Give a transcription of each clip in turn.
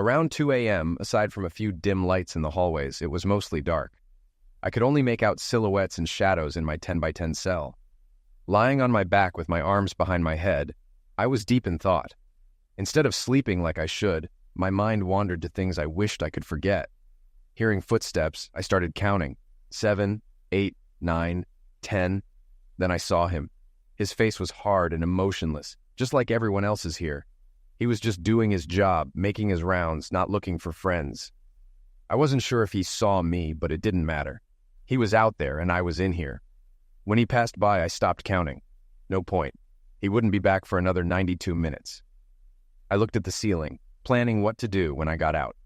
Around 2 a.m., aside from a few dim lights in the hallways, it was mostly dark. I could only make out silhouettes and shadows in my 10 by 10 cell. Lying on my back with my arms behind my head, I was deep in thought. Instead of sleeping like I should, my mind wandered to things I wished I could forget. Hearing footsteps, I started counting. 7, 8, 9, 10. Then I saw him. His face was hard and emotionless, just like everyone else's here. He was just doing his job, making his rounds, not looking for friends. I wasn't sure if he saw me, but it didn't matter. He was out there, and I was in here. When he passed by, I stopped counting. No point. He wouldn't be back for another 92 minutes. I looked at the ceiling, planning what to do when I got out.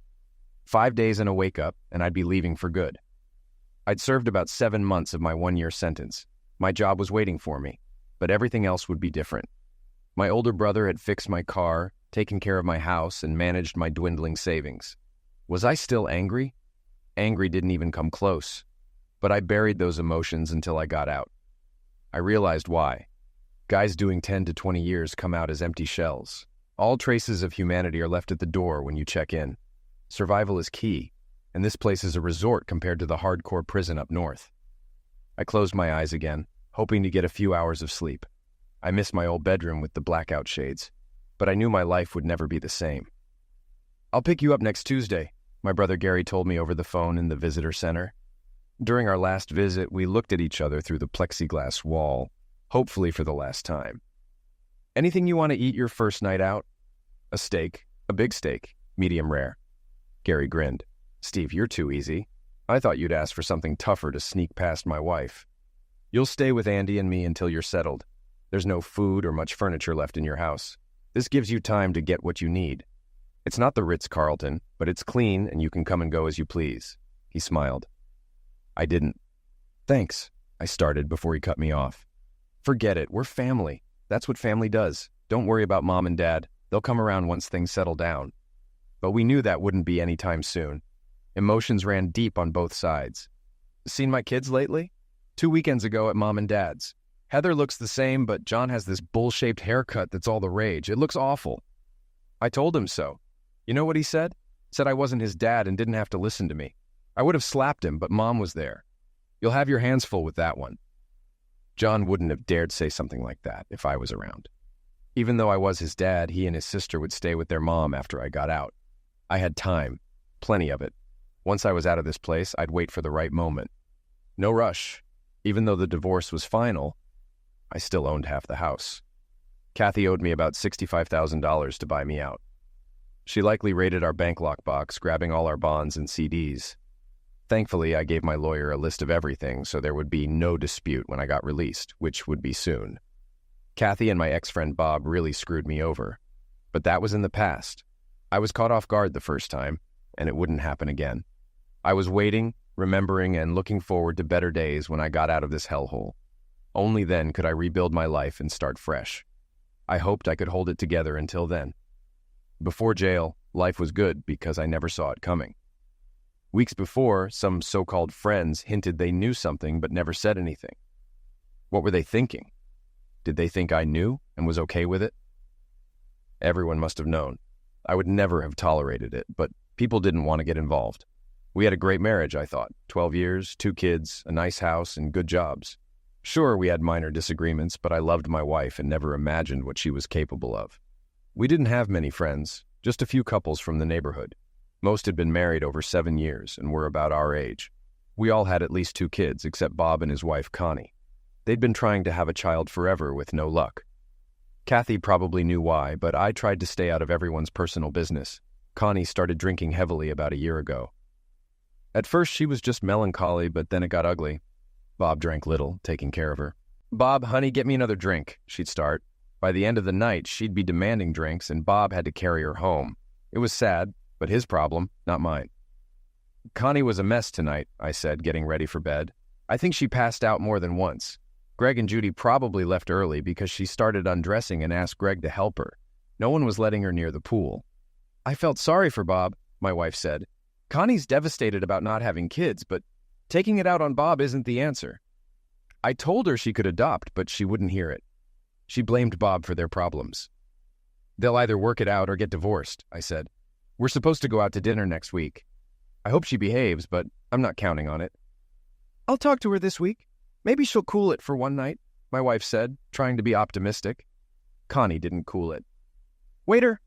5 days and a wake-up, and I'd be leaving for good. I'd served about 7 months of my 1-year sentence. My job was waiting for me, but everything else would be different. My older brother had fixed my car, taken care of my house, and managed my dwindling savings. Was I still angry? Angry didn't even come close. But I buried those emotions until I got out. I realized why. Guys doing 10 to 20 years come out as empty shells. All traces of humanity are left at the door when you check in. Survival is key, and this place is a resort compared to the hardcore prison up north. I closed my eyes again, hoping to get a few hours of sleep. I missed my old bedroom with the blackout shades, but I knew my life would never be the same. "I'll pick you up next Tuesday," my brother Gary told me over the phone in the visitor center. During our last visit, we looked at each other through the plexiglass wall, hopefully for the last time. "Anything you want to eat your first night out?" "A steak, a big steak, medium rare." Gary grinned. "Steve, you're too easy. I thought you'd ask for something tougher to sneak past my wife. You'll stay with Andy and me until you're settled. There's no food or much furniture left in your house. This gives you time to get what you need. It's not the Ritz-Carlton, but it's clean and you can come and go as you please." He smiled. I didn't. "Thanks," I started before he cut me off. "Forget it. We're family. That's what family does. Don't worry about Mom and Dad. They'll come around once things settle down." But we knew that wouldn't be anytime soon. Emotions ran deep on both sides. "Seen my kids lately?" 2 weekends ago at Mom and Dad's. "Heather looks the same, but John has this bowl-shaped haircut that's all the rage. It looks awful." I told him so. You know what he said? Said I wasn't his dad and didn't have to listen to me. I would have slapped him, but Mom was there. "You'll have your hands full with that one." John wouldn't have dared say something like that if I was around. Even though I was his dad, he and his sister would stay with their mom after I got out. I had time, plenty of it. Once I was out of this place, I'd wait for the right moment. No rush. Even though the divorce was final, I still owned half the house. Kathy owed me about $65,000 to buy me out. She likely raided our bank lockbox, grabbing all our bonds and CDs. Thankfully, I gave my lawyer a list of everything, so there would be no dispute when I got released, which would be soon. Kathy and my ex-friend Bob really screwed me over. But that was in the past. I was caught off guard the first time, and it wouldn't happen again. I was waiting, remembering, and looking forward to better days when I got out of this hellhole. Only then could I rebuild my life and start fresh. I hoped I could hold it together until then. Before jail, life was good because I never saw it coming. Weeks before, some so-called friends hinted they knew something but never said anything. What were they thinking? Did they think I knew and was okay with it? Everyone must have known. I would never have tolerated it, but people didn't want to get involved. We had a great marriage, I thought. 12 years, 2 kids, a nice house, and good jobs. Sure, we had minor disagreements, but I loved my wife and never imagined what she was capable of. We didn't have many friends, just a few couples from the neighborhood. Most had been married over 7 years and were about our age. We all had at least 2 kids, except Bob and his wife, Connie. They'd been trying to have a child forever with no luck. Kathy probably knew why, but I tried to stay out of everyone's personal business. Connie started drinking heavily about a year ago. At first, she was just melancholy, but then it got ugly. Bob drank little, taking care of her. "Bob, honey, get me another drink," she'd start. By the end of the night, she'd be demanding drinks, and Bob had to carry her home. It was sad, but his problem, not mine. "Connie was a mess tonight," I said, getting ready for bed. "I think she passed out more than once. Greg and Judy probably left early because she started undressing and asked Greg to help her. No one was letting her near the pool." "I felt sorry for Bob," my wife said. "Connie's devastated about not having kids, but taking it out on Bob isn't the answer." I told her she could adopt, but she wouldn't hear it. She blamed Bob for their problems. "They'll either work it out or get divorced," I said. We're supposed to go out to dinner next week. I hope she behaves, but I'm not counting on it. I'll talk to her this week. Maybe she'll cool it for one night, my wife said, trying to be optimistic. Connie didn't cool it. Waiter,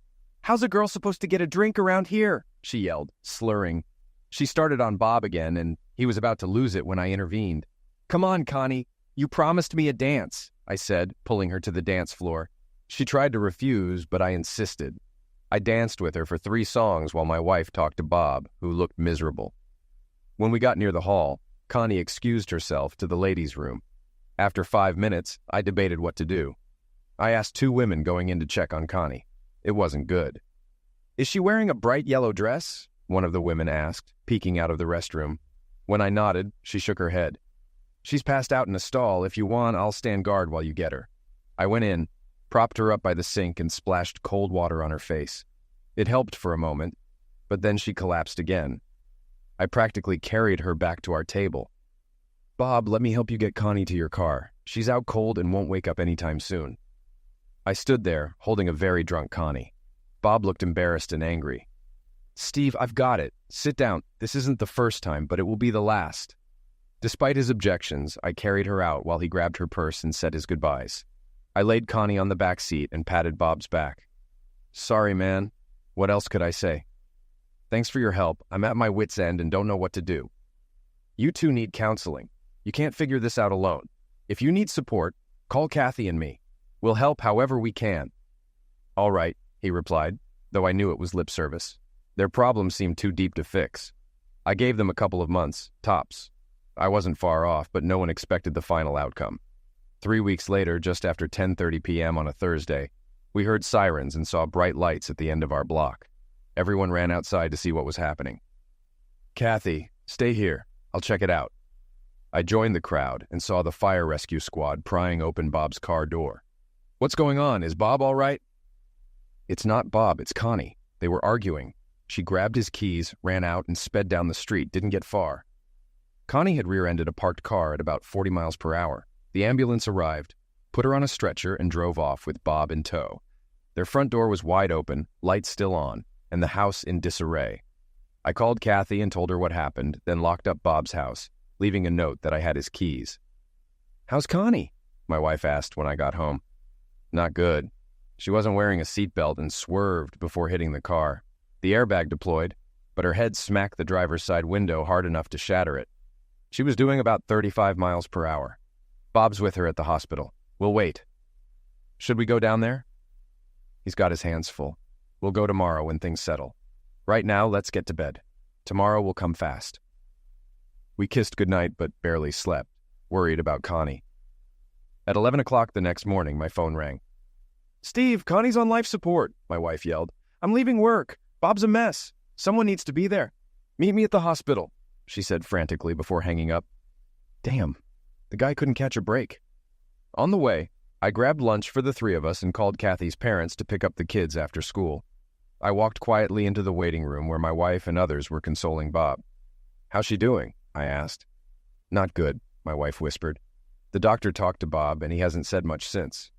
how's a girl supposed to get a drink around here? She yelled, slurring. She started on Bob again, and he was about to lose it when I intervened. Come on, Connie. You promised me a dance, I said, pulling her to the dance floor. She tried to refuse, but I insisted. I danced with her for 3 songs while my wife talked to Bob, who looked miserable. When we got near the hall, Connie excused herself to the ladies' room. After 5 minutes, I debated what to do. I asked 2 women going in to check on Connie. It wasn't good. Is she wearing a bright yellow dress? One of the women asked, peeking out of the restroom. When I nodded, she shook her head. She's passed out in a stall. If you want, I'll stand guard while you get her. I went in, propped her up by the sink, and splashed cold water on her face. It helped for a moment, but then she collapsed again. I practically carried her back to our table. Bob, let me help you get Connie to your car. She's out cold and won't wake up anytime soon. I stood there, holding a very drunk Connie. Bob looked embarrassed and angry. Steve, I've got it. Sit down. This isn't the first time, but it will be the last. Despite his objections, I carried her out while he grabbed her purse and said his goodbyes. I laid Connie on the back seat and patted Bob's back. Sorry, man. What else could I say? Thanks for your help. I'm at my wit's end and don't know what to do. You 2 need counseling. You can't figure this out alone. If you need support, call Kathy and me. We'll help however we can. All right, he replied, though I knew it was lip service. Their problem seemed too deep to fix. I gave them a couple of months, tops. I wasn't far off, but no one expected the final outcome. 3 weeks later, just after 10:30 p.m. on a Thursday, we heard sirens and saw bright lights at the end of our block. Everyone ran outside to see what was happening. Kathy, stay here. I'll check it out. I joined the crowd and saw the fire rescue squad prying open Bob's car door. What's going on? Is Bob all right? It's not Bob, it's Connie. They were arguing. She grabbed his keys, ran out, and sped down the street, didn't get far. Connie had rear-ended a parked car at about 40 miles per hour. The ambulance arrived, put her on a stretcher, and drove off with Bob in tow. Their front door was wide open, lights still on, and the house in disarray. I called Kathy and told her what happened, then locked up Bob's house, leaving a note that I had his keys. How's Connie? My wife asked when I got home. Not good. She wasn't wearing a seatbelt and swerved before hitting the car. The airbag deployed, but her head smacked the driver's side window hard enough to shatter it. She was doing about 35 miles per hour. Bob's with her at the hospital. We'll wait. Should we go down there? He's got his hands full. We'll go tomorrow when things settle. Right now, let's get to bed. Tomorrow will come fast. We kissed goodnight but barely slept, worried about Connie. At 11 o'clock the next morning, my phone rang. Steve, Connie's on life support, my wife yelled. I'm leaving work. Bob's a mess. Someone needs to be there. Meet me at the hospital, she said frantically before hanging up. Damn, the guy couldn't catch a break. On the way, I grabbed lunch for the 3 of us and called Kathy's parents to pick up the kids after school. I walked quietly into the waiting room where my wife and others were consoling Bob. How's she doing? I asked. Not good, my wife whispered. The doctor talked to Bob and he hasn't said much since.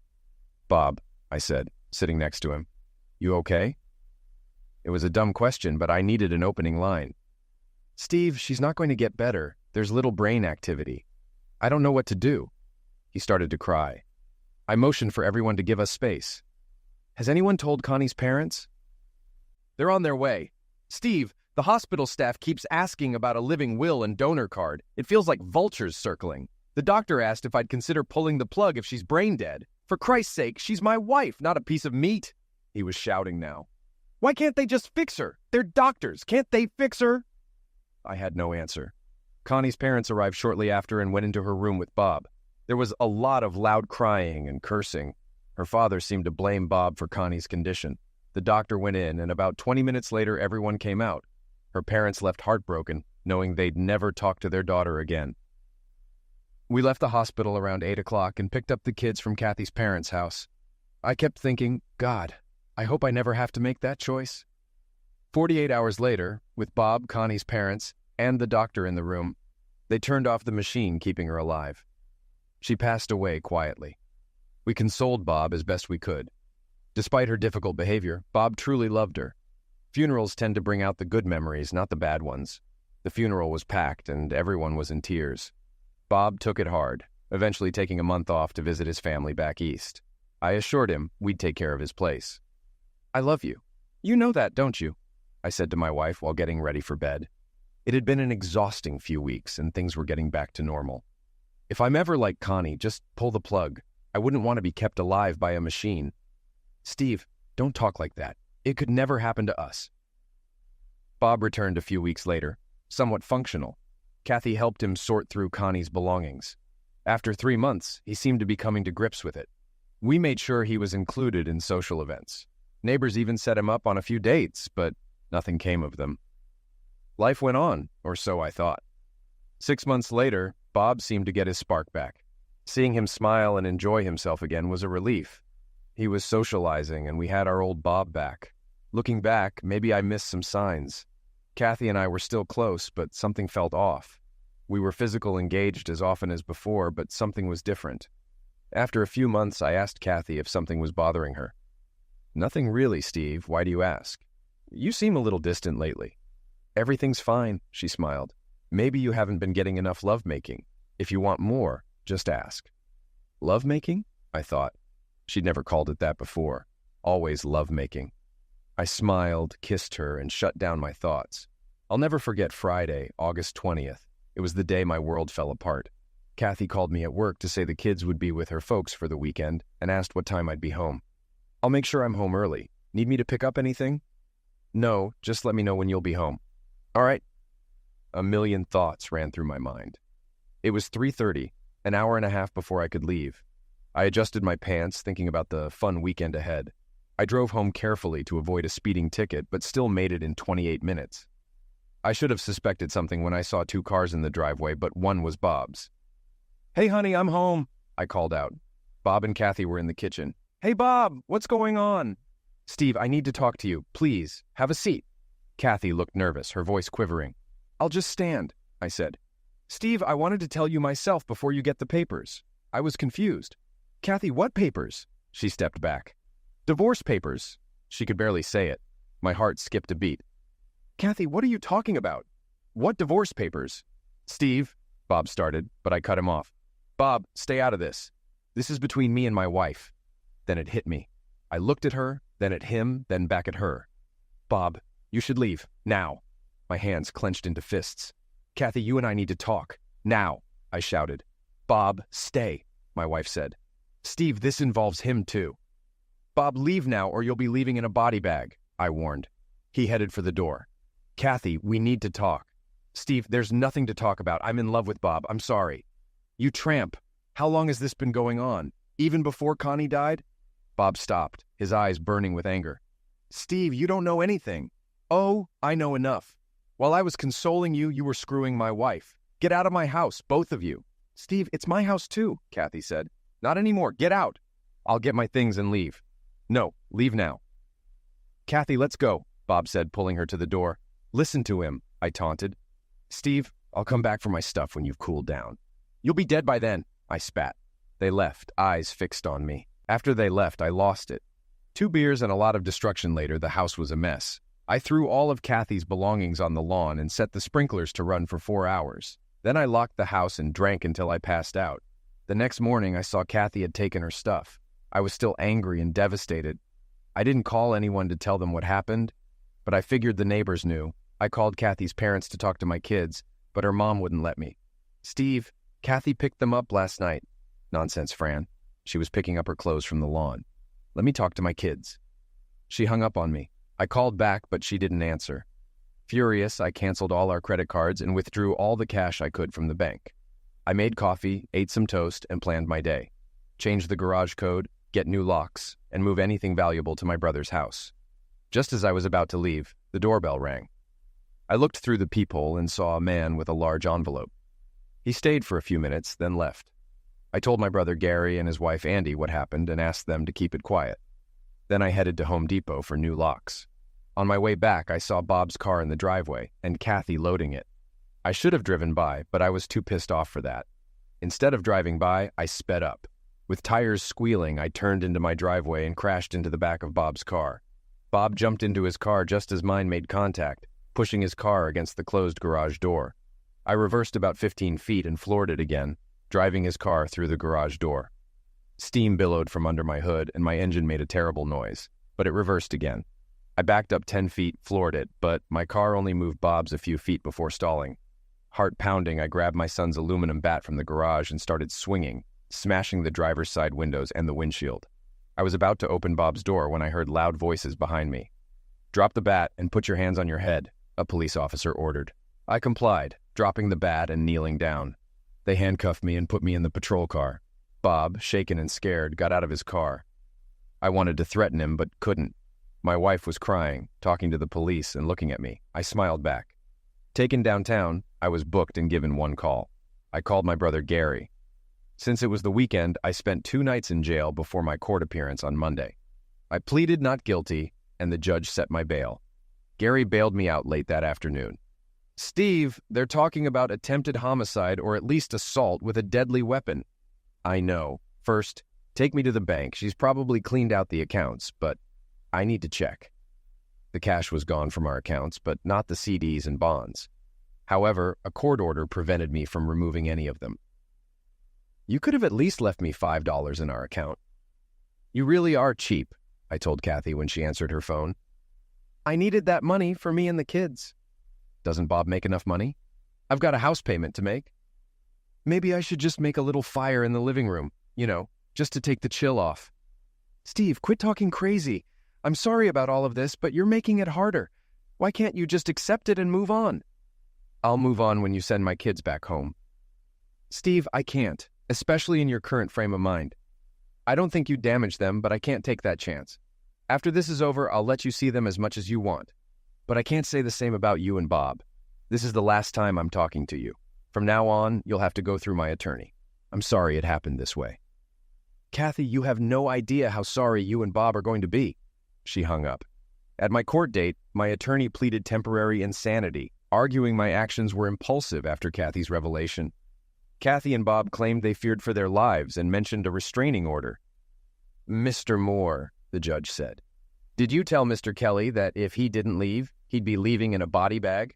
Bob, I said, sitting next to him. You okay? It was a dumb question, but I needed an opening line. Steve, she's not going to get better. There's little brain activity. I don't know what to do. He started to cry. I motioned for everyone to give us space. Has anyone told Connie's parents? They're on their way. Steve, the hospital staff keeps asking about a living will and donor card. It feels like vultures circling. The doctor asked if I'd consider pulling the plug if she's brain dead. For Christ's sake, she's my wife, not a piece of meat. He was shouting now. Why can't they just fix her? They're doctors. Can't they fix her? I had no answer. Connie's parents arrived shortly after and went into her room with Bob. There was a lot of loud crying and cursing. Her father seemed to blame Bob for Connie's condition. The doctor went in, and about 20 minutes later, everyone came out. Her parents left heartbroken, knowing they'd never talk to their daughter again. We left the hospital around 8 o'clock and picked up the kids from Kathy's parents' house. I kept thinking, God, I hope I never have to make that choice. 48 hours later, with Bob, Connie's parents, and the doctor in the room, they turned off the machine keeping her alive. She passed away quietly. We consoled Bob as best we could. Despite her difficult behavior, Bob truly loved her. Funerals tend to bring out the good memories, not the bad ones. The funeral was packed, and everyone was in tears. Bob took it hard, eventually taking a month off to visit his family back east. I assured him we'd take care of his place. "I love you. You know that, don't you?" I said to my wife while getting ready for bed. It had been an exhausting few weeks, and things were getting back to normal. If I'm ever like Connie, just pull the plug. I wouldn't want to be kept alive by a machine. "Steve, don't talk like that. It could never happen to us." Bob returned a few weeks later, somewhat functional. Kathy helped him sort through Connie's belongings. After 3 months, he seemed to be coming to grips with it. We made sure he was included in social events. Neighbors even set him up on a few dates, but nothing came of them. Life went on, or so I thought. 6 months later, Bob seemed to get his spark back. Seeing him smile and enjoy himself again was a relief. He was socializing, and we had our old Bob back. Looking back, maybe I missed some signs. Kathy and I were still close, but something felt off. We were physical engaged as often as before, but something was different. After a few months, I asked Kathy if something was bothering her. "Nothing really, Steve. Why do you ask?" "You seem a little distant lately." "Everything's fine," she smiled. "Maybe you haven't been getting enough lovemaking. If you want more, just ask." Lovemaking? I thought. She'd never called it that before. Always lovemaking. I smiled, kissed her, and shut down my thoughts. I'll never forget Friday, August 20th. It was the day my world fell apart. Kathy called me at work to say the kids would be with her folks for the weekend and asked what time I'd be home. "I'll make sure I'm home early. Need me to pick up anything?" "No, just let me know when you'll be home." "All right." A million thoughts ran through my mind. It was 3:30, an hour and a half before I could leave. I adjusted my pants, thinking about the fun weekend ahead. I drove home carefully to avoid a speeding ticket, but still made it in 28 minutes. I should have suspected something when I saw 2 cars in the driveway, but one was Bob's. "Hey, honey, I'm home," I called out. Bob and Kathy were in the kitchen. "Hey, Bob, what's going on?" "Steve, I need to talk to you. Please, have a seat." Kathy looked nervous, her voice quivering. "I'll just stand," I said. "Steve, I wanted to tell you myself before you get the papers." I was confused. "Kathy, what papers?" She stepped back. "Divorce papers." She could barely say it. My heart skipped a beat. "Kathy, what are you talking about? What divorce papers?" "Steve," Bob started, but I cut him off. "Bob, stay out of this. This is between me and my wife." Then it hit me. I looked at her, then at him, then back at her. "Bob, you should leave, now." My hands clenched into fists. "Kathy, you and I need to talk. Now," I shouted. "Bob, stay," my wife said. "Steve, this involves him too." "Bob, leave now or you'll be leaving in a body bag," I warned. He headed for the door. "Kathy, we need to talk." "Steve, there's nothing to talk about. I'm in love with Bob. I'm sorry." "You tramp. How long has this been going on? Even before Connie died?" Bob stopped, his eyes burning with anger. "Steve, you don't know anything." "Oh, I know enough. While I was consoling you, you were screwing my wife. Get out of my house, both of you." "Steve, it's my house too," Kathy said. "Not anymore. Get out." "I'll get my things and leave." "No, leave now." "Kathy, let's go," Bob said, pulling her to the door. "Listen to him," I taunted. "Steve, I'll come back for my stuff when you've cooled down." "You'll be dead by then," I spat. They left, eyes fixed on me. After they left, I lost it. 2 beers and a lot of destruction later, the house was a mess. I threw all of Kathy's belongings on the lawn and set the sprinklers to run for 4 hours. Then I locked the house and drank until I passed out. The next morning, I saw Kathy had taken her stuff. I was still angry and devastated. I didn't call anyone to tell them what happened, but I figured the neighbors knew. I called Kathy's parents to talk to my kids, but her mom wouldn't let me. "Steve, Kathy picked them up last night." "Nonsense, Fran." She was picking up her clothes from the lawn. "Let me talk to my kids." She hung up on me. I called back, but she didn't answer. Furious, I canceled all our credit cards and withdrew all the cash I could from the bank. I made coffee, ate some toast, and planned my day. Change the garage code, get new locks, and move anything valuable to my brother's house. Just as I was about to leave, the doorbell rang. I looked through the peephole and saw a man with a large envelope. He stayed for a few minutes, then left. I told my brother Gary and his wife Andy what happened and asked them to keep it quiet. Then I headed to Home Depot for new locks. On my way back, I saw Bob's car in the driveway and Kathy loading it. I should have driven by, but I was too pissed off for that. Instead of driving by, I sped up. With tires squealing, I turned into my driveway and crashed into the back of Bob's car. Bob jumped into his car just as mine made contact, pushing his car against the closed garage door. I reversed about 15 feet and floored it again, driving his car through the garage door. Steam billowed from under my hood, and my engine made a terrible noise, but it reversed again. I backed up 10 feet, floored it, but my car only moved Bob's a few feet before stalling. Heart pounding, I grabbed my son's aluminum bat from the garage and started swinging, smashing the driver's side windows and the windshield. I was about to open Bob's door when I heard loud voices behind me. "Drop the bat and put your hands on your head," a police officer ordered. I complied, dropping the bat and kneeling down. They handcuffed me and put me in the patrol car. Bob, shaken and scared, got out of his car. I wanted to threaten him, but couldn't. My wife was crying, talking to the police and looking at me. I smiled back. Taken downtown, I was booked and given one call. I called my brother Gary. Since it was the weekend, I spent 2 nights in jail before my court appearance on Monday. I pleaded not guilty, and the judge set my bail. Gary bailed me out late that afternoon. "Steve, they're talking about attempted homicide or at least assault with a deadly weapon." "I know. First, take me to the bank. She's probably cleaned out the accounts, but I need to check." The cash was gone from our accounts, but not the CDs and bonds. However, a court order prevented me from removing any of them. "You could have at least left me $5 in our account." "You really are cheap," I told Kathy when she answered her phone. "I needed that money for me and the kids." "Doesn't Bob make enough money?" "I've got a house payment to make." "Maybe I should just make a little fire in the living room, just to take the chill off." "Steve, quit talking crazy. I'm sorry about all of this, but you're making it harder. Why can't you just accept it and move on?" "I'll move on when you send my kids back home." "Steve, I can't, especially in your current frame of mind. I don't think you damaged them, but I can't take that chance. After this is over, I'll let you see them as much as you want. But I can't say the same about you and Bob. This is the last time I'm talking to you. From now on, you'll have to go through my attorney. I'm sorry it happened this way." "Kathy, you have no idea how sorry you and Bob are going to be." She hung up. At my court date, my attorney pleaded temporary insanity, arguing my actions were impulsive after Kathy's revelation. Kathy and Bob claimed they feared for their lives and mentioned a restraining order. "Mr. Moore," the judge said, "did you tell Mr. Kelly that if he didn't leave, he'd be leaving in a body bag?"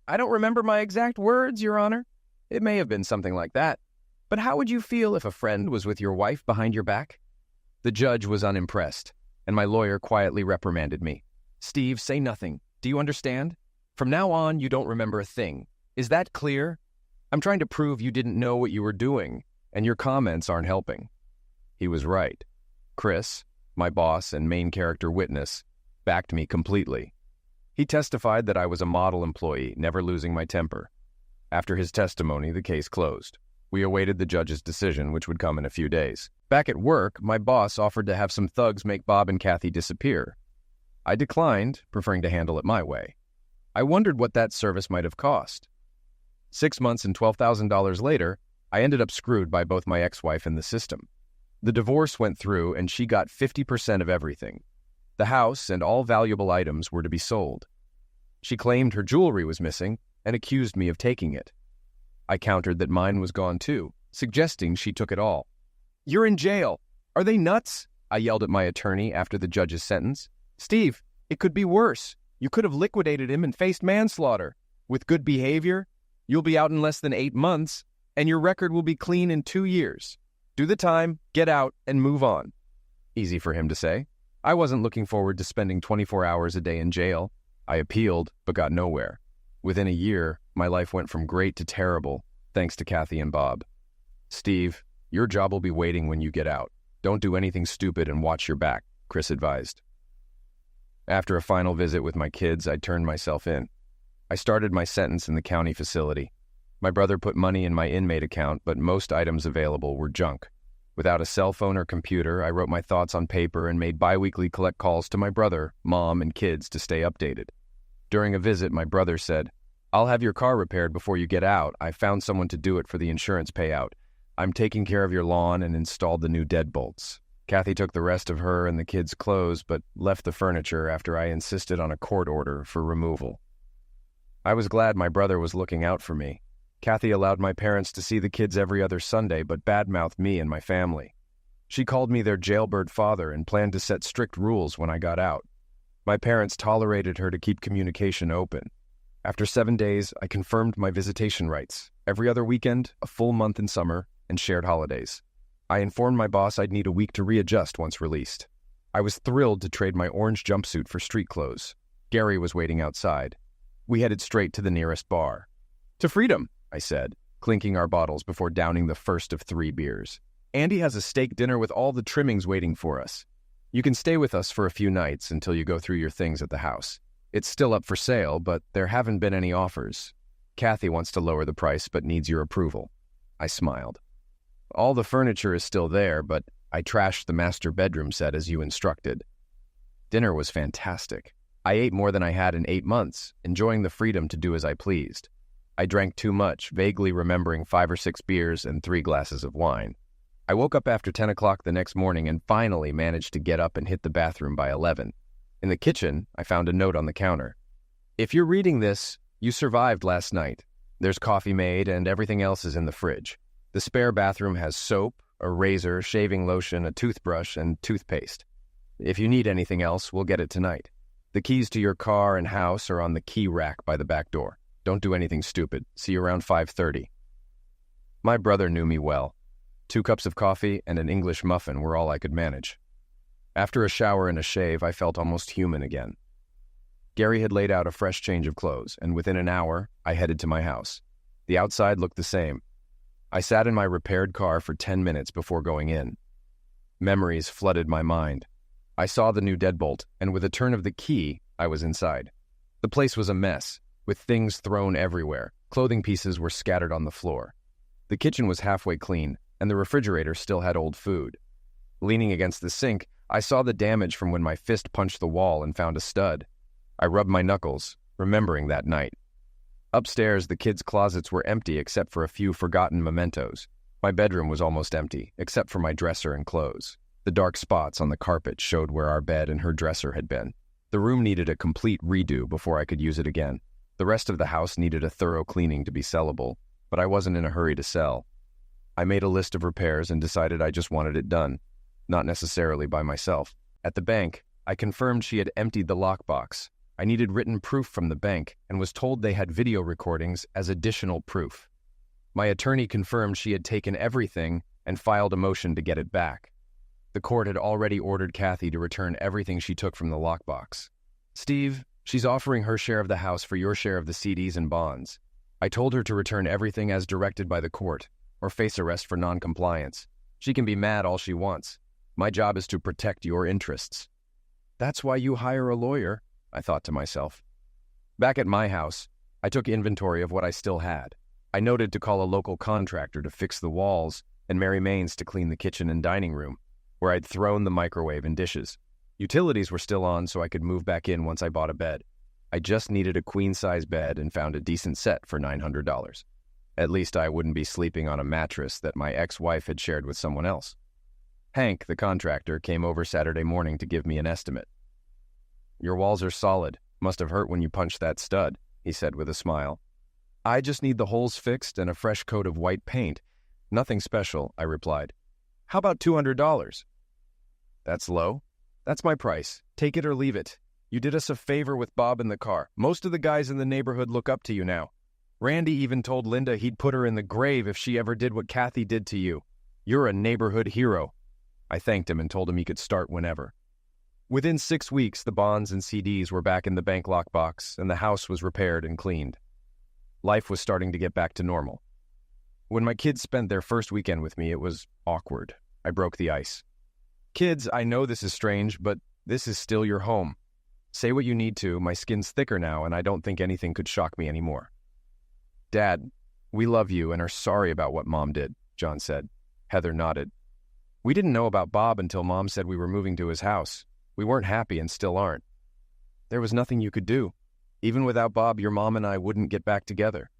"I don't remember my exact words, Your Honor. It may have been something like that. But how would you feel if a friend was with your wife behind your back?" The judge was unimpressed, and my lawyer quietly reprimanded me. "Steve, say nothing. Do you understand? From now on, you don't remember a thing. Is that clear? I'm trying to prove you didn't know what you were doing, and your comments aren't helping." He was right. Chris, my boss and main character witness, backed me completely. He testified that I was a model employee, never losing my temper. After his testimony, the case closed. We awaited the judge's decision, which would come in a few days. Back at work, my boss offered to have some thugs make Bob and Kathy disappear. I declined, preferring to handle it my way. I wondered what that service might have cost. 6 months and $12,000 later, I ended up screwed by both my ex-wife and the system. The divorce went through, and she got 50% of everything. The house and all valuable items were to be sold. She claimed her jewelry was missing and accused me of taking it. I countered that mine was gone too, suggesting she took it all. "You're in jail. Are they nuts?" I yelled at my attorney after the judge's sentence. "Steve, it could be worse. You could have liquidated him and faced manslaughter. With good behavior, you'll be out in less than 8 months, and your record will be clean in 2 years. Do the time, get out, and move on." Easy for him to say. I wasn't looking forward to spending 24 hours a day in jail. I appealed, but got nowhere. Within a year, my life went from great to terrible, thanks to Kathy and Bob. "Steve, your job will be waiting when you get out. Don't do anything stupid and watch your back," Chris advised. After a final visit with my kids, I turned myself in. I started my sentence in the county facility. My brother put money in my inmate account, but most items available were junk. Without a cell phone or computer, I wrote my thoughts on paper and made biweekly collect calls to my brother, mom, and kids to stay updated. During a visit, my brother said, "I'll have your car repaired before you get out. I found someone to do it for the insurance payout. I'm taking care of your lawn and installed the new deadbolts." Kathy took the rest of her and the kids' clothes, but left the furniture after I insisted on a court order for removal. I was glad my brother was looking out for me. Kathy allowed my parents to see the kids every other Sunday, but badmouthed me and my family. She called me their jailbird father and planned to set strict rules when I got out. My parents tolerated her to keep communication open. After 7 days, I confirmed my visitation rights. Every other weekend, a full month in summer, and shared holidays. I informed my boss I'd need a week to readjust once released. I was thrilled to trade my orange jumpsuit for street clothes. Gary was waiting outside. We headed straight to the nearest bar. "To freedom," I said, clinking our bottles before downing the first of 3 beers. "Andy has a steak dinner with all the trimmings waiting for us. You can stay with us for a few nights until you go through your things at the house. It's still up for sale, but there haven't been any offers. Kathy wants to lower the price but needs your approval." I smiled. "All the furniture is still there, but I trashed the master bedroom set as you instructed." Dinner was fantastic. I ate more than I had in 8 months, enjoying the freedom to do as I pleased. I drank too much, vaguely remembering 5 or 6 beers and 3 glasses of wine. I woke up after 10 o'clock the next morning and finally managed to get up and hit the bathroom by 11. In the kitchen, I found a note on the counter. "If you're reading this, you survived last night. There's coffee made and everything else is in the fridge. The spare bathroom has soap, a razor, shaving lotion, a toothbrush, and toothpaste. If you need anything else, we'll get it tonight. The keys to your car and house are on the key rack by the back door. Don't do anything stupid. See you around 5:30. My brother knew me well. 2 cups of coffee and an English muffin were all I could manage. After a shower and a shave, I felt almost human again. Gary had laid out a fresh change of clothes, and within an hour, I headed to my house. The outside looked the same. I sat in my repaired car for 10 minutes before going in. Memories flooded my mind. I saw the new deadbolt, and with a turn of the key, I was inside. The place was a mess, with things thrown everywhere. Clothing pieces were scattered on the floor. The kitchen was halfway clean, and the refrigerator still had old food. Leaning against the sink, I saw the damage from when my fist punched the wall and found a stud. I rubbed my knuckles, remembering that night. Upstairs, the kids' closets were empty except for a few forgotten mementos. My bedroom was almost empty, except for my dresser and clothes. The dark spots on the carpet showed where our bed and her dresser had been. The room needed a complete redo before I could use it again. The rest of the house needed a thorough cleaning to be sellable, but I wasn't in a hurry to sell. I made a list of repairs and decided I just wanted it done, not necessarily by myself. At the bank, I confirmed she had emptied the lockbox. I needed written proof from the bank and was told they had video recordings as additional proof. My attorney confirmed she had taken everything and filed a motion to get it back. The court had already ordered Kathy to return everything she took from the lockbox. "Steve, she's offering her share of the house for your share of the CDs and bonds. I told her to return everything as directed by the court, or face arrest for non-compliance. She can be mad all she wants. My job is to protect your interests." "That's why you hire a lawyer," I thought to myself. Back at my house, I took inventory of what I still had. I noted to call a local contractor to fix the walls and Mary Main's to clean the kitchen and dining room, where I'd thrown the microwave and dishes. Utilities were still on so I could move back in once I bought a bed. I just needed a queen-size bed and found a decent set for $900. At least I wouldn't be sleeping on a mattress that my ex-wife had shared with someone else. Hank, the contractor, came over Saturday morning to give me an estimate. "Your walls are solid. Must have hurt when you punched that stud," he said with a smile. "I just need the holes fixed and a fresh coat of white paint. Nothing special," I replied. "How about $200? "That's low. That's my price. Take it or leave it. You did us a favor with Bob in the car. Most of the guys in the neighborhood look up to you now. Randy even told Linda he'd put her in the grave if she ever did what Kathy did to you. You're a neighborhood hero." I thanked him and told him he could start whenever. Within 6 weeks, the bonds and CDs were back in the bank lockbox, and the house was repaired and cleaned. Life was starting to get back to normal. When my kids spent their first weekend with me, it was awkward. I broke the ice. "Kids, I know this is strange, but this is still your home. Say what you need to. My skin's thicker now, and I don't think anything could shock me anymore." "Dad, we love you and are sorry about what Mom did," John said. Heather nodded. "We didn't know about Bob until Mom said we were moving to his house. We weren't happy and still aren't. There was nothing you could do. Even without Bob, your mom and I wouldn't get back together.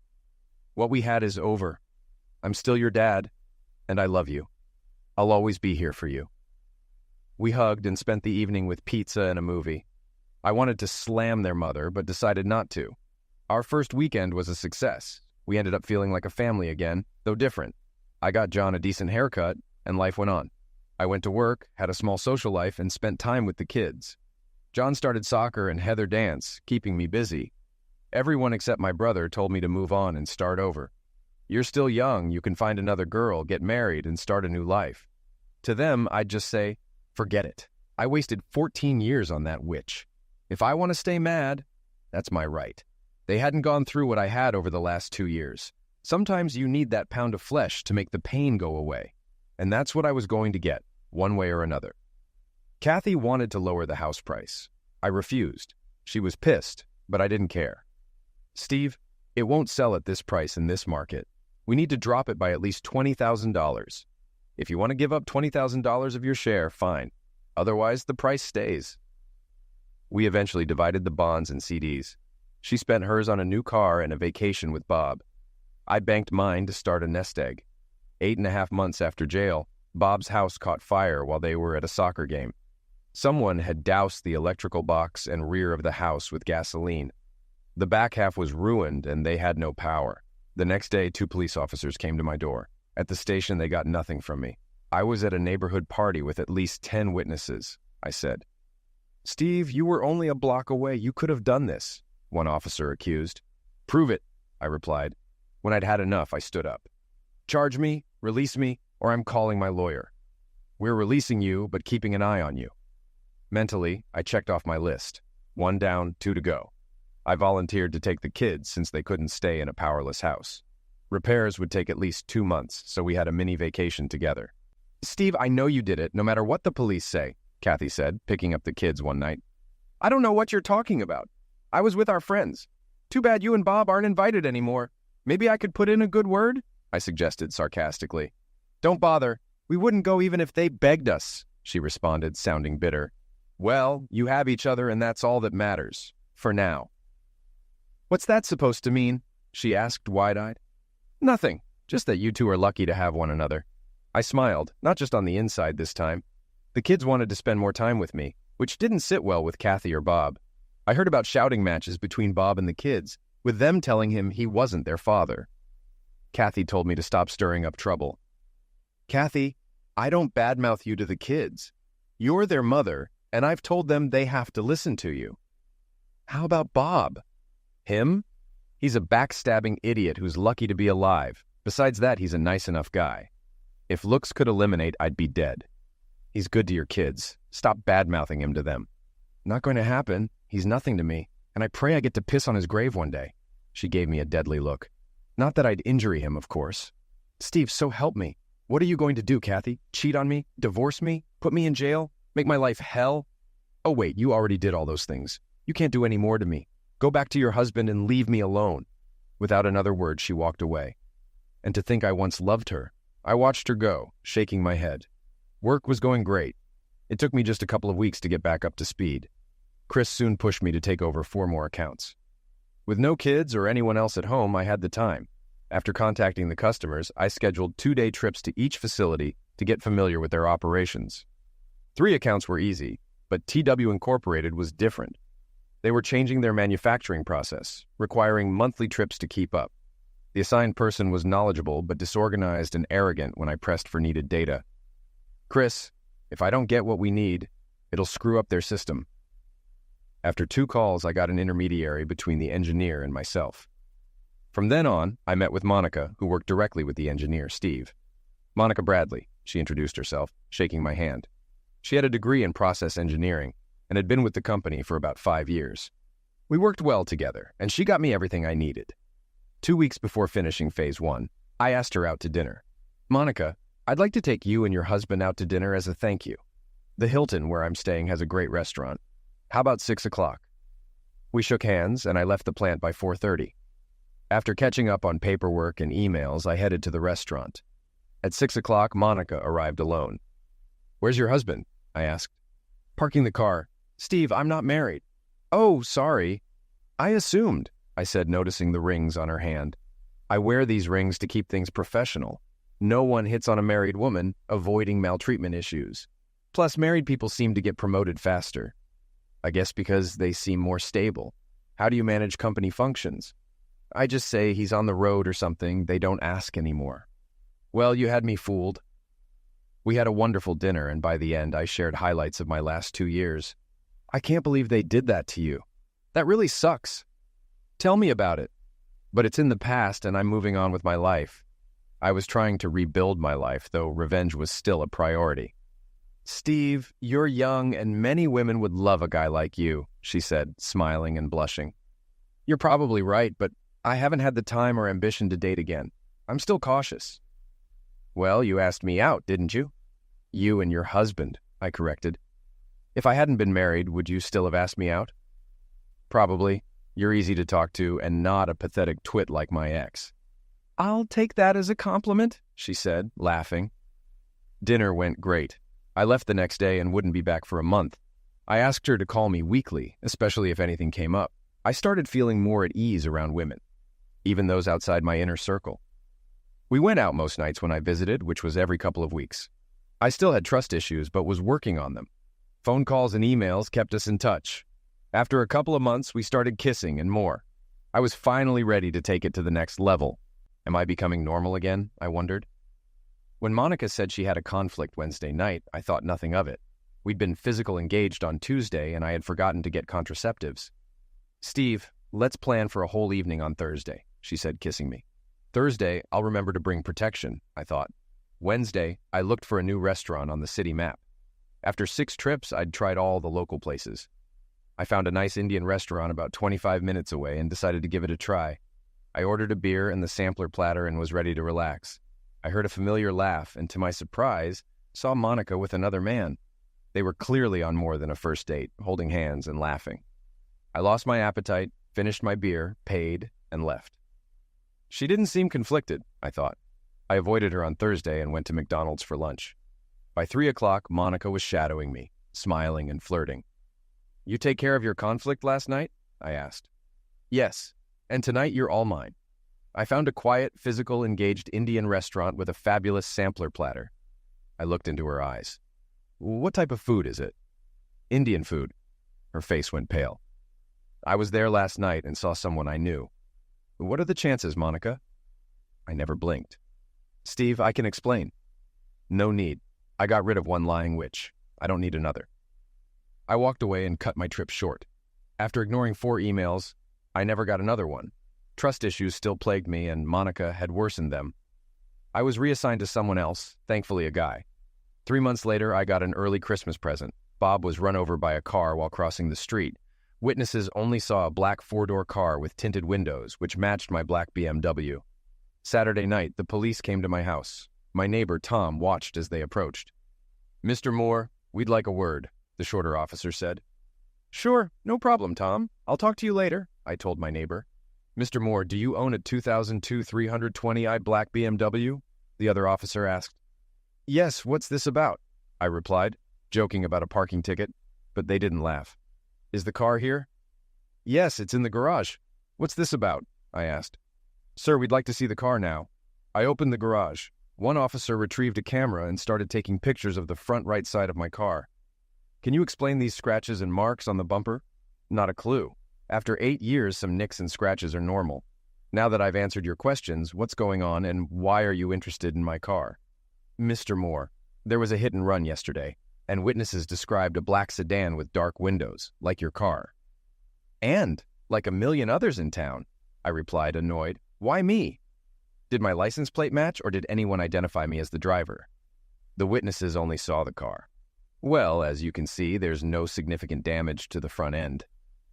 What we had is over. I'm still your dad, and I love you. I'll always be here for you." We hugged and spent the evening with pizza and a movie. I wanted to slam their mother, but decided not to. Our first weekend was a success. We ended up feeling like a family again, though different. I got John a decent haircut, and life went on. I went to work, had a small social life, and spent time with the kids. John started soccer and Heather dance, keeping me busy. Everyone except my brother told me to move on and start over. You're still young, you can find another girl, get married, and start a new life. To them, I'd just say, forget it. I wasted 14 years on that witch. If I want to stay mad, that's my right. They hadn't gone through what I had over the last 2 years. Sometimes you need that pound of flesh to make the pain go away. And that's what I was going to get, one way or another. Kathy wanted to lower the house price. I refused. She was pissed, but I didn't care. Steve, it won't sell at this price in this market. We need to drop it by at least $20,000. If you want to give up $20,000 of your share, fine. Otherwise, the price stays. We eventually divided the bonds and CDs. She spent hers on a new car and a vacation with Bob. I banked mine to start a nest egg. 8.5 months after jail, Bob's house caught fire while they were at a soccer game. Someone had doused the electrical box and rear of the house with gasoline. The back half was ruined and they had no power. The next day, 2 police officers came to my door. At the station, they got nothing from me. I was at a neighborhood party with at least 10 witnesses, I said. Steve, you were only a block away. You could have done this, one officer accused. Prove it, I replied. When I'd had enough, I stood up. Charge me, release me, or I'm calling my lawyer. We're releasing you, but keeping an eye on you. Mentally, I checked off my list. 1 down, 2 to go. I volunteered to take the kids since they couldn't stay in a powerless house. Repairs would take at least 2 months, so we had a mini vacation together. Steve, I know you did it, no matter what the police say, Kathy said, picking up the kids one night. I don't know what you're talking about. I was with our friends. Too bad you and Bob aren't invited anymore. Maybe I could put in a good word? I suggested sarcastically. Don't bother. We wouldn't go even if they begged us, she responded, sounding bitter. Well, you have each other and that's all that matters. For now. What's that supposed to mean? She asked, wide-eyed. Nothing. Just that you two are lucky to have one another. I smiled, not just on the inside this time. The kids wanted to spend more time with me, which didn't sit well with Kathy or Bob. I heard about shouting matches between Bob and the kids, with them telling him he wasn't their father. Kathy told me to stop stirring up trouble. Kathy, I don't badmouth you to the kids. You're their mother, and I've told them they have to listen to you. How about Bob? Him? He's a backstabbing idiot who's lucky to be alive. Besides that, he's a nice enough guy. If looks could eliminate, I'd be dead. He's good to your kids. Stop bad-mouthing him to them. Not going to happen. He's nothing to me, and I pray I get to piss on his grave one day. She gave me a deadly look. Not that I'd injury him, of course. Steve, so help me. What are you going to do, Kathy? Cheat on me? Divorce me? Put me in jail? Make my life hell? Oh, wait, you already did all those things. You can't do any more to me. Go back to your husband and leave me alone. Without another word, she walked away. And to think I once loved her. I watched her go, shaking my head. Work was going great. It took me just a couple of weeks to get back up to speed. Chris soon pushed me to take over 4 more accounts. With no kids or anyone else at home, I had the time. After contacting the customers, I scheduled 2-day trips to each facility to get familiar with their operations. 3 accounts were easy, but TW Incorporated was different. They were changing their manufacturing process, requiring monthly trips to keep up. The assigned person was knowledgeable but disorganized and arrogant when I pressed for needed data. Chris, if I don't get what we need, it'll screw up their system. After 2 calls, I got an intermediary between the engineer and myself. From then on, I met with Monica, who worked directly with the engineer, Steve. Monica Bradley, she introduced herself, shaking my hand. She had a degree in process engineering and had been with the company for about 5 years. We worked well together, and she got me everything I needed. 2 weeks before finishing Phase 1, I asked her out to dinner. Monica, I'd like to take you and your husband out to dinner as a thank you. The Hilton, where I'm staying, has a great restaurant. How about 6 o'clock? We shook hands, and I left the plant by 4:30. After catching up on paperwork and emails, I headed to the restaurant. At 6 o'clock, Monica arrived alone. Where's your husband? I asked. Parking the car. Steve, I'm not married. Oh, sorry. I assumed, I said, noticing the rings on her hand. I wear these rings to keep things professional. No one hits on a married woman, avoiding maltreatment issues. Plus, married people seem to get promoted faster. I guess because they seem more stable. How do you manage company functions? I just say he's on the road or something. They don't ask anymore. Well, you had me fooled. We had a wonderful dinner, and by the end, I shared highlights of my last 2 years. I can't believe they did that to you. That really sucks. Tell me about it. But it's in the past and I'm moving on with my life. I was trying to rebuild my life, though revenge was still a priority. Steve, you're young and many women would love a guy like you, she said, smiling and blushing. You're probably right, but I haven't had the time or ambition to date again. I'm still cautious. Well, you asked me out, didn't you? You and your husband, I corrected. If I hadn't been married, would you still have asked me out? Probably. You're easy to talk to and not a pathetic twit like my ex. I'll take that as a compliment, she said, laughing. Dinner went great. I left the next day and wouldn't be back for a month. I asked her to call me weekly, especially if anything came up. I started feeling more at ease around women, even those outside my inner circle. We went out most nights when I visited, which was every couple of weeks. I still had trust issues, but was working on them. Phone calls and emails kept us in touch. After a couple of months, we started kissing and more. I was finally ready to take it to the next level. Am I becoming normal again? I wondered. When Monica said she had a conflict Wednesday night, I thought nothing of it. We'd been physical engaged on Tuesday, and I had forgotten to get contraceptives. Steve, let's plan for a whole evening on Thursday, she said, kissing me. Thursday, I'll remember to bring protection, I thought. Wednesday, I looked for a new restaurant on the city map. After 6 trips, I'd tried all the local places. I found a nice Indian restaurant about 25 minutes away and decided to give it a try. I ordered a beer and the sampler platter and was ready to relax. I heard a familiar laugh and, to my surprise, saw Monica with another man. They were clearly on more than a first date, holding hands and laughing. I lost my appetite, finished my beer, paid, and left. She didn't seem conflicted, I thought. I avoided her on Thursday and went to McDonald's for lunch. By 3 o'clock, Monica was shadowing me, smiling and flirting. You take care of your conflict last night? I asked. Yes, and tonight you're all mine. I found a quiet, physical, engaged Indian restaurant with a fabulous sampler platter. I looked into her eyes. What type of food is it? Indian food. Her face went pale. I was there last night and saw someone I knew. What are the chances, Monica? I never blinked. Steve, I can explain. No need. I got rid of one lying witch. I don't need another. I walked away and cut my trip short. After ignoring 4 emails, I never got another one. Trust issues still plagued me, and Monica had worsened them. I was reassigned to someone else, thankfully a guy. 3 months later, I got an early Christmas present. Bob was run over by a car while crossing the street. Witnesses only saw a black 4-door car with tinted windows, which matched my black BMW. Saturday night, the police came to my house. My neighbor, Tom, watched as they approached. Mr. Moore, we'd like a word, the shorter officer said. Sure, no problem, Tom. I'll talk to you later, I told my neighbor. Mr. Moore, do you own a 2002 320i black BMW? The other officer asked. Yes, what's this about? I replied, joking about a parking ticket, but they didn't laugh. Is the car here? Yes, it's in the garage. What's this about? I asked. Sir, we'd like to see the car now. I opened the garage. One officer retrieved a camera and started taking pictures of the front right side of my car. Can you explain these scratches and marks on the bumper? Not a clue. After 8 years, some nicks and scratches are normal. Now that I've answered your questions, what's going on and why are you interested in my car? Mr. Moore, there was a hit and run yesterday, and witnesses described a black sedan with dark windows, like your car. And like a million others in town, I replied, annoyed. Why me? Did my license plate match, or did anyone identify me as the driver? The witnesses only saw the car. Well, as you can see, there's no significant damage to the front end.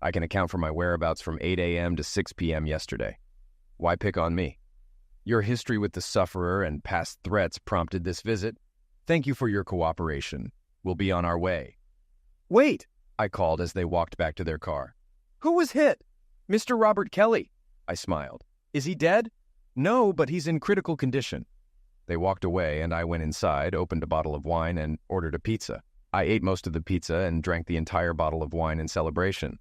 I can account for my whereabouts from 8 a.m. to 6 p.m. yesterday. Why pick on me? Your history with the sufferer and past threats prompted this visit. Thank you for your cooperation. We'll be on our way. Wait, I called as they walked back to their car. Who was hit? Mr. Robert Kelly, I smiled. Is he dead? No, but he's in critical condition. They walked away and I went inside, opened a bottle of wine, and ordered a pizza. I ate most of the pizza and drank the entire bottle of wine in celebration.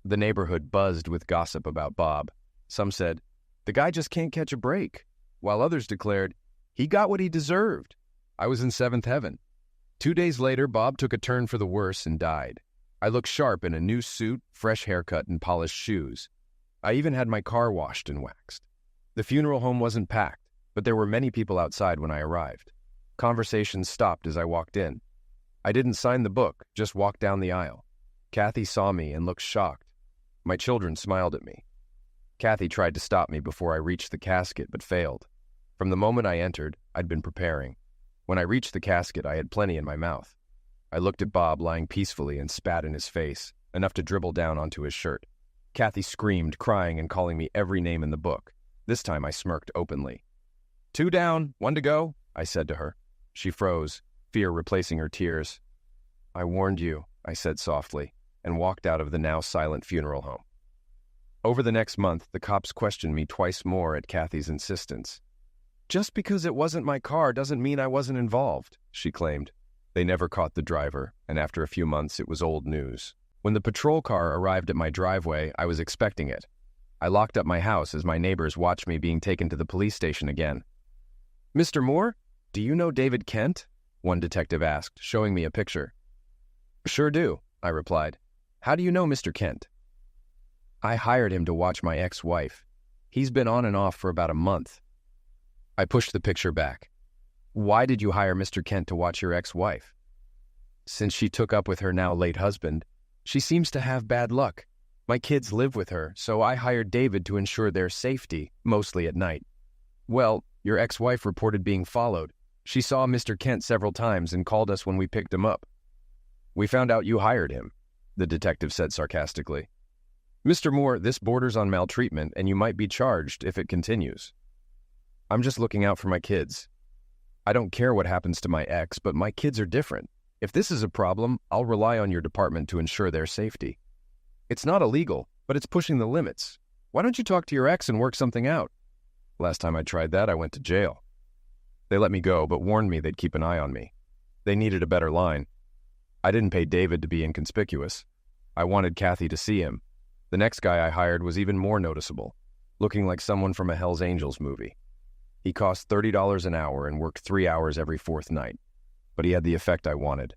The neighborhood buzzed with gossip about Bob. Some said, the guy just can't catch a break, while others declared, he got what he deserved. I was in seventh heaven. 2 days later, Bob took a turn for the worse and died. I looked sharp in a new suit, fresh haircut, and polished shoes. I even had my car washed and waxed. The funeral home wasn't packed, but there were many people outside when I arrived. Conversations stopped as I walked in. I didn't sign the book, just walked down the aisle. Kathy saw me and looked shocked. My children smiled at me. Kathy tried to stop me before I reached the casket, but failed. From the moment I entered, I'd been preparing. When I reached the casket, I had plenty in my mouth. I looked at Bob lying peacefully and spat in his face, enough to dribble down onto his shirt. Kathy screamed, crying and calling me every name in the book. This time I smirked openly. 2 down, 1 to go, I said to her. She froze, fear replacing her tears. I warned you, I said softly, and walked out of the now silent funeral home. Over the next month, the cops questioned me twice more at Kathy's insistence. Just because it wasn't my car doesn't mean I wasn't involved, she claimed. They never caught the driver, and after a few months it was old news. When the patrol car arrived at my driveway, I was expecting it. I locked up my house as my neighbors watched me being taken to the police station again. Mr. Moore, do you know David Kent? One detective asked, showing me a picture. Sure do, I replied. How do you know Mr. Kent? I hired him to watch my ex-wife. He's been on and off for about a month. I pushed the picture back. Why did you hire Mr. Kent to watch your ex-wife? Since she took up with her now late husband, she seems to have bad luck. My kids live with her, so I hired David to ensure their safety, mostly at night. Well, your ex-wife reported being followed. She saw Mr. Kent several times and called us when we picked him up. We found out you hired him, the detective said sarcastically. Mr. Moore, this borders on maltreatment, and you might be charged if it continues. I'm just looking out for my kids. I don't care what happens to my ex, but my kids are different. If this is a problem, I'll rely on your department to ensure their safety. It's not illegal, but it's pushing the limits. Why don't you talk to your ex and work something out? Last time I tried that, I went to jail. They let me go, but warned me they'd keep an eye on me. They needed a better line. I didn't pay David to be inconspicuous. I wanted Kathy to see him. The next guy I hired was even more noticeable, looking like someone from a Hell's Angels movie. He cost $30 an hour and worked 3 hours every 4th night. But he had the effect I wanted.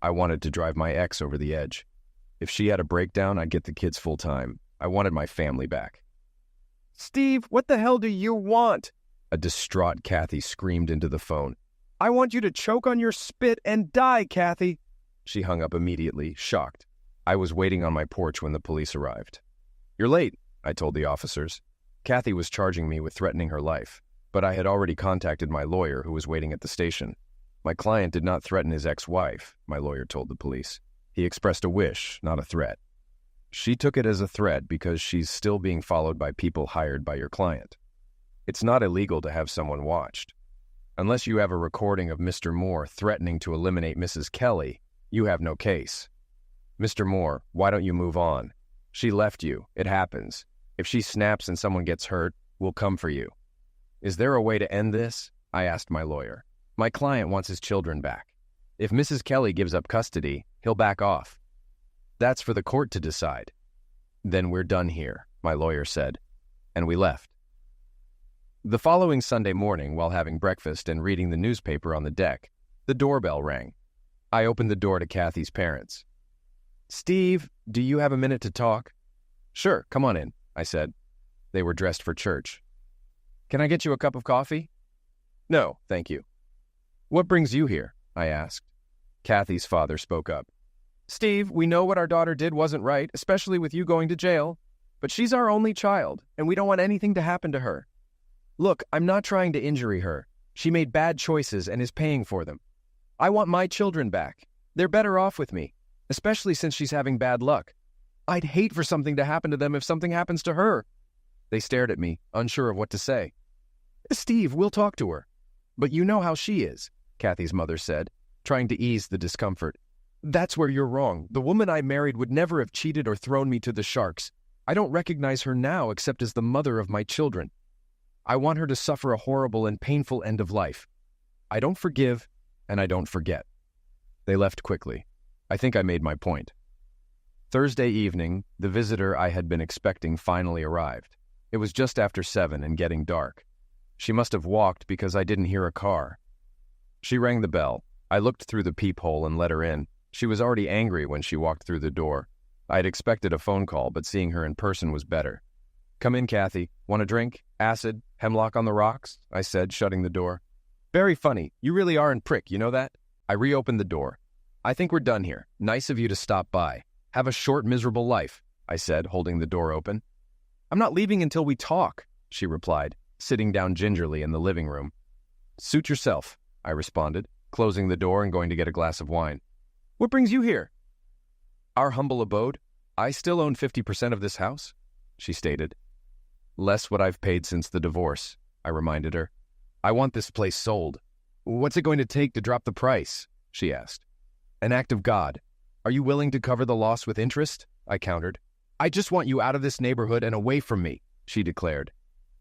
I wanted to drive my ex over the edge. If she had a breakdown, I'd get the kids full time. I wanted my family back. Steve, what the hell do you want? A distraught Kathy screamed into the phone. I want you to choke on your spit and die, Kathy. She hung up immediately, shocked. I was waiting on my porch when the police arrived. You're late, I told the officers. Kathy was charging me with threatening her life, but I had already contacted my lawyer who was waiting at the station. My client did not threaten his ex-wife, my lawyer told the police. He expressed a wish, not a threat. She took it as a threat because she's still being followed by people hired by your client. It's not illegal to have someone watched. Unless you have a recording of Mr. Moore threatening to eliminate Mrs. Kelly, you have no case. Mr. Moore, why don't you move on? She left you. It happens. If she snaps and someone gets hurt, we'll come for you. Is there a way to end this? I asked my lawyer. My client wants his children back. If Mrs. Kelly gives up custody, he'll back off. That's for the court to decide. Then we're done here, my lawyer said, and we left. The following Sunday morning, while having breakfast and reading the newspaper on the deck, the doorbell rang. I opened the door to Kathy's parents. Steve, do you have a minute to talk? Sure, come on in, I said. They were dressed for church. Can I get you a cup of coffee? No, thank you. What brings you here? I asked. Kathy's father spoke up. Steve, we know what our daughter did wasn't right, especially with you going to jail. But she's our only child, and we don't want anything to happen to her. Look, I'm not trying to injure her. She made bad choices and is paying for them. I want my children back. They're better off with me, especially since she's having bad luck. I'd hate for something to happen to them if something happens to her. They stared at me, unsure of what to say. Steve, we'll talk to her. But you know how she is, Kathy's mother said, trying to ease the discomfort. That's where you're wrong. The woman I married would never have cheated or thrown me to the sharks. I don't recognize her now except as the mother of my children. I want her to suffer a horrible and painful end of life. I don't forgive, and I don't forget. They left quickly. I think I made my point. Thursday evening, the visitor I had been expecting finally arrived. It was just after 7 and getting dark. She must have walked because I didn't hear a car. She rang the bell. I looked through the peephole and let her in. She was already angry when she walked through the door. I had expected a phone call, but seeing her in person was better. Come in, Kathy. Want a drink? Acid? Hemlock on the rocks? I said, shutting the door. Very funny. You really are a prick, you know that? I reopened the door. I think we're done here. Nice of you to stop by. Have a short, miserable life, I said, holding the door open. I'm not leaving until we talk, she replied, sitting down gingerly in the living room. Suit yourself, I responded, closing the door and going to get a glass of wine. What brings you here? Our humble abode. I still own 50% of this house, she stated. Less what I've paid since the divorce, I reminded her. I want this place sold. What's it going to take to drop the price? She asked. An act of God. Are you willing to cover the loss with interest? I countered. I just want you out of this neighborhood and away from me, she declared.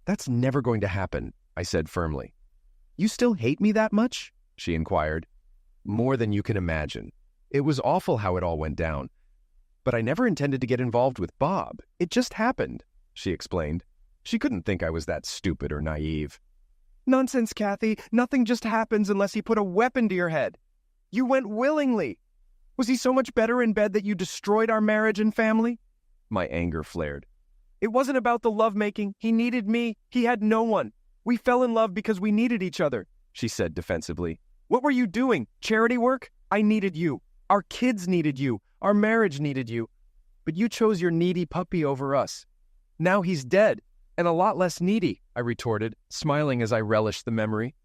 That's never going to happen, I said firmly. You still hate me that much? She inquired. More than you can imagine. It was awful how it all went down. But I never intended to get involved with Bob. It just happened, she explained. She couldn't think I was that stupid or naive. Nonsense, Kathy. Nothing just happens unless he put a weapon to your head. You went willingly. Was he so much better in bed that you destroyed our marriage and family? My anger flared. It wasn't about the lovemaking. He needed me. He had no one. We fell in love because we needed each other, she said defensively. What were you doing? Charity work? I needed you. Our kids needed you. Our marriage needed you. But you chose your needy puppy over us. Now he's dead, and a lot less needy, I retorted, smiling as I relished the memory.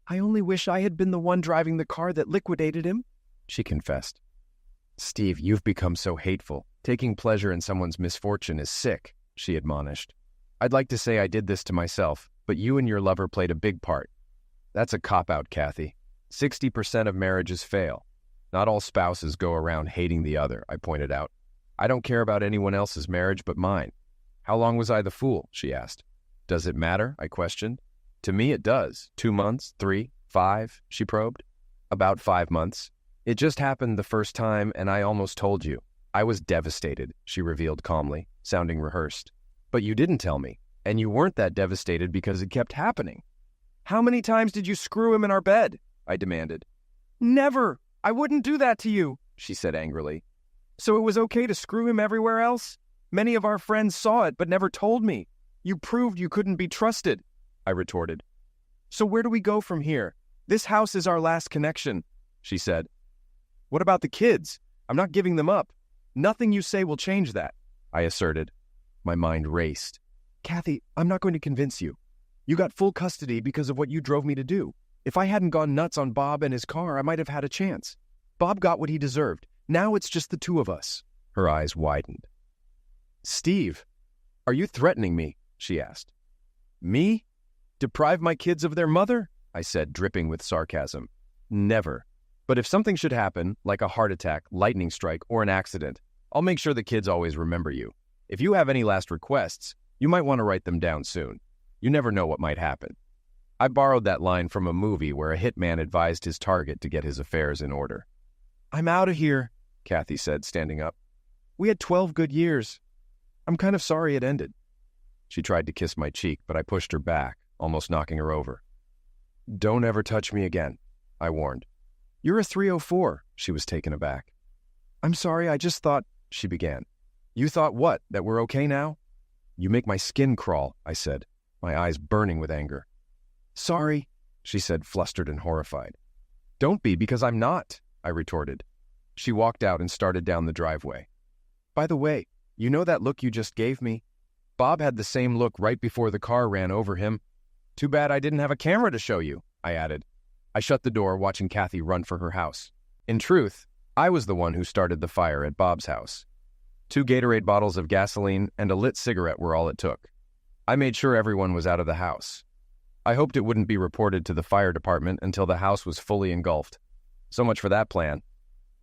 I only wish I had been the one driving the car that liquidated him, she confessed. Steve, you've become so hateful. Taking pleasure in someone's misfortune is sick, she admonished. I'd like to say I did this to myself, but you and your lover played a big part. That's a cop-out, Kathy. 60% of marriages fail. Not all spouses go around hating the other, I pointed out. I don't care about anyone else's marriage but mine. How long was I the fool? She asked. Does it matter? I questioned. To me it does. 2 months? 3? 5? She probed. About 5 months. It just happened the first time, and I almost told you. I was devastated, she revealed calmly, sounding rehearsed. But you didn't tell me, and you weren't that devastated because it kept happening. How many times did you screw him in our bed? I demanded. Never! I wouldn't do that to you, she said angrily. So it was okay to screw him everywhere else? Many of our friends saw it but never told me. You proved you couldn't be trusted, I retorted. So where do we go from here? This house is our last connection, she said. What about the kids? I'm not giving them up. Nothing you say will change that, I asserted. My mind raced. Kathy, I'm not going to convince you. You got full custody because of what you drove me to do. If I hadn't gone nuts on Bob and his car, I might have had a chance. Bob got what he deserved. Now it's just the two of us. Her eyes widened. Steve, are you threatening me? She asked. Me? Deprive my kids of their mother? I said, dripping with sarcasm. Never. But if something should happen, like a heart attack, lightning strike, or an accident, I'll make sure the kids always remember you. If you have any last requests, you might want to write them down soon. You never know what might happen. I borrowed that line from a movie where a hitman advised his target to get his affairs in order. I'm out of here, Kathy said, standing up. We had 12 good years. I'm kind of sorry it ended. She tried to kiss my cheek, but I pushed her back, almost knocking her over. Don't ever touch me again, I warned. You're a 304, she was taken aback. I'm sorry, I just thought, she began. You thought what, that we're okay now? You make my skin crawl, I said, my eyes burning with anger. Sorry, she said, flustered and horrified. Don't be, because I'm not, I retorted. She walked out and started down the driveway. By the way, you know that look you just gave me? Bob had the same look right before the car ran over him. Too bad I didn't have a camera to show you, I added. I shut the door, watching Kathy run for her house. In truth, I was the one who started the fire at Bob's house. 2 Gatorade bottles of gasoline and a lit cigarette were all it took. I made sure everyone was out of the house. I hoped it wouldn't be reported to the fire department until the house was fully engulfed. So much for that plan.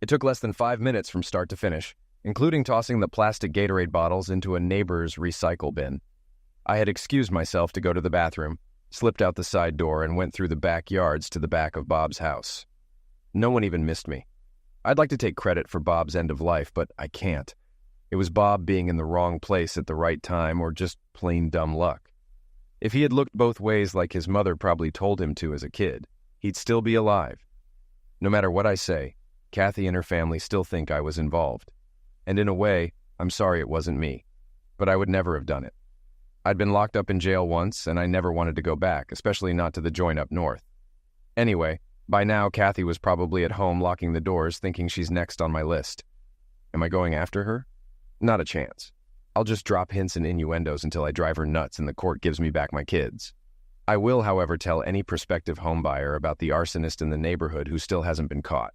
It took less than 5 minutes from start to finish, including tossing the plastic Gatorade bottles into a neighbor's recycle bin. I had excused myself to go to the bathroom, slipped out the side door, and went through the backyards to the back of Bob's house. No one even missed me. I'd like to take credit for Bob's end of life, but I can't. It was Bob being in the wrong place at the right time, or just plain dumb luck. If he had looked both ways like his mother probably told him to as a kid, he'd still be alive. No matter what I say, Kathy and her family still think I was involved. And in a way, I'm sorry it wasn't me. But I would never have done it. I'd been locked up in jail once, and I never wanted to go back, especially not to the joint up north. Anyway, by now Kathy was probably at home locking the doors, thinking she's next on my list. Am I going after her? Not a chance. I'll just drop hints and innuendos until I drive her nuts and the court gives me back my kids. I will, however, tell any prospective homebuyer about the arsonist in the neighborhood who still hasn't been caught.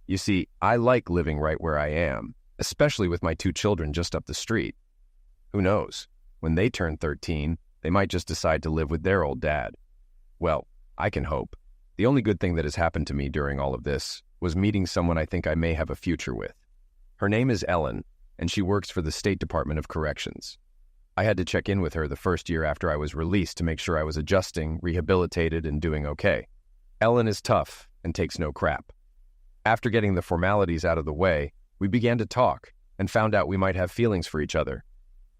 You see, I like living right where I am, especially with my 2 children just up the street. Who knows? When they turn 13, they might just decide to live with their old dad. Well, I can hope. The only good thing that has happened to me during all of this was meeting someone I think I may have a future with. Her name is Ellen, and she works for the State Department of Corrections. I had to check in with her the first year after I was released to make sure I was adjusting, rehabilitated, and doing okay. Ellen is tough and takes no crap. After getting the formalities out of the way, we began to talk and found out we might have feelings for each other.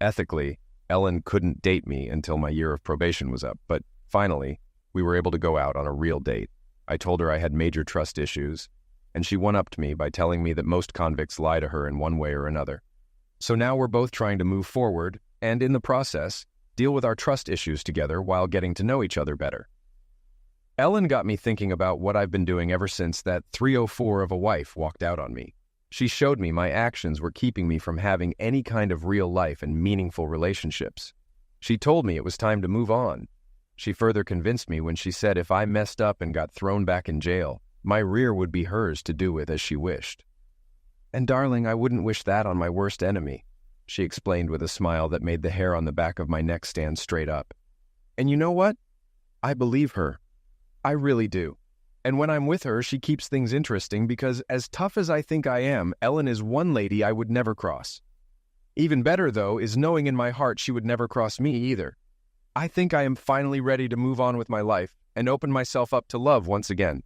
Ethically, Ellen couldn't date me until my year of probation was up, but finally, we were able to go out on a real date. I told her I had major trust issues, and she one-upped me by telling me that most convicts lie to her in one way or another. So now we're both trying to move forward, and in the process, deal with our trust issues together while getting to know each other better. Ellen got me thinking about what I've been doing ever since that 304 of a wife walked out on me. She showed me my actions were keeping me from having any kind of real life and meaningful relationships. She told me it was time to move on. She further convinced me when she said if I messed up and got thrown back in jail, my rear would be hers to do with as she wished. And darling, I wouldn't wish that on my worst enemy, she explained with a smile that made the hair on the back of my neck stand straight up. And you know what? I believe her. I really do. And when I'm with her, she keeps things interesting because as tough as I think I am, Ellen is one lady I would never cross. Even better, though, is knowing in my heart she would never cross me either. I think I am finally ready to move on with my life and open myself up to love once again.